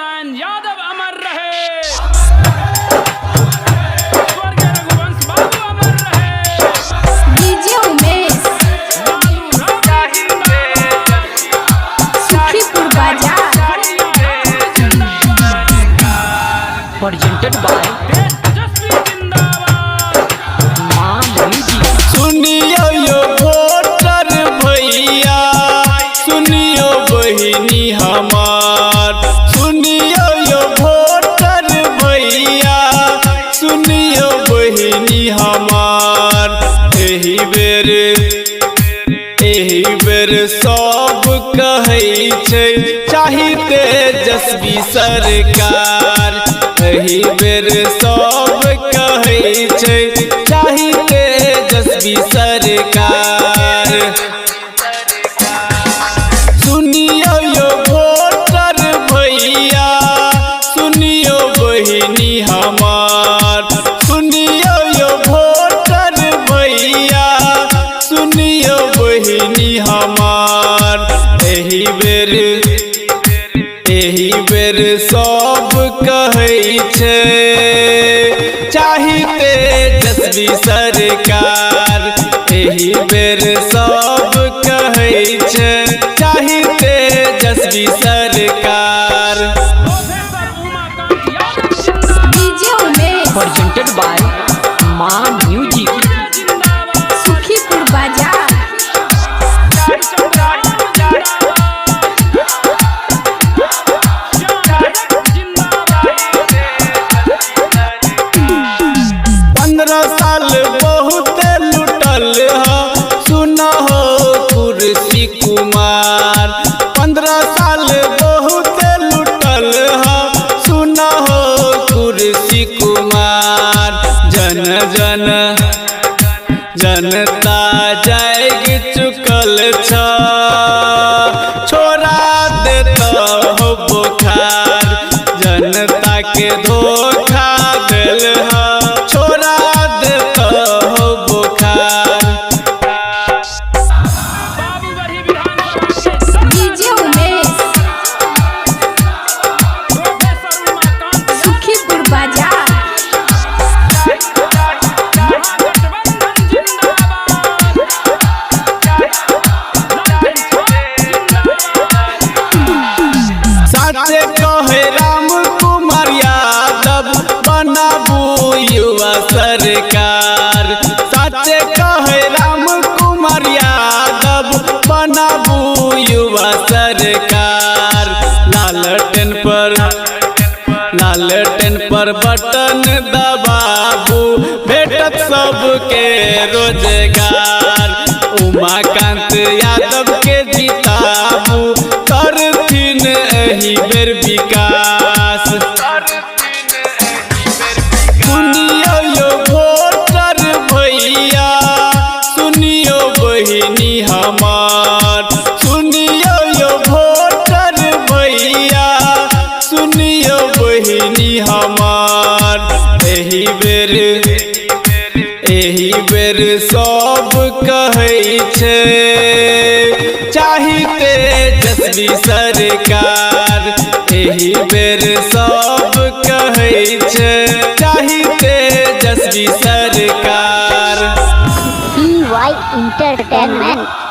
यादव अमर रहे, स्वर्गीय रघुवंश बाबू अमर रहे। डीजे उमेश सुखीपुर बाजार presented by तेजस्वी जिंदाबाद। मां म्यूजिक। सुनियो यो वोटर भैया, सुनियो बहिनी हमार, सुनियो यो वोटर भैया, सुनियो बहिनी हमार। एही बेर सब कहै छै चाही तेजस्वी सरकार। एही बेर सब कहै छै चाही तेजस्वी सरकार। सुनियो यो वोटर भैया, सुनियो बहिनी हमार, सुनियो यो वोटर भैया, सुनियो बहिनी हमार। एही बेर सब कहै छै चाही तेजस्वी सरकार। एही बेर सब कहै छै चाही तेजस्वी सरकार। प्रोफेसर उमाकांत यादव जिंदाबाद। डीजे उमेश presented by मां म्यूजिक। जिंदाबाद। सुखीपुर बाजार पंद्रह साल बहुत लुटल ह, सुना हो कुर्सी कुमार। 15 साल बहुत लुटल ह, सुना हो कुर्सी कुमार। जनता जाग चुकल छ, छोड़ा देता हो बुखार। जनता के धोखा दिल है, छोड़ा देता हो बुखार। बाबूगढ़ी विधानसभा के डीजे उमेश प्रोफेसर उमाकांत सुखीपुर बाजार महागठबंधन जिंदाबाद। साचे कहे राम कुमार यादव बनाबू युवा सरकार। साचे कहे राम कुमार यादव बनाबू युवा सरकार। लालटेन पर बटन दबाबू, भेटत सबके रोजगार। उमाकांत यादव के जिताबू, करथिन एही बेर विकास। सुनियो यो वोटर भैया, सुनियो बहिनी हमार, सुनियो यो वोटर भैया, सुनियो बहिनी हमार। एही बेर सब कहै छै चाही तेजस्वी सरकार। एही बेर सब कहै छै चाही तेजस्वी सरकार। CY Entertainment।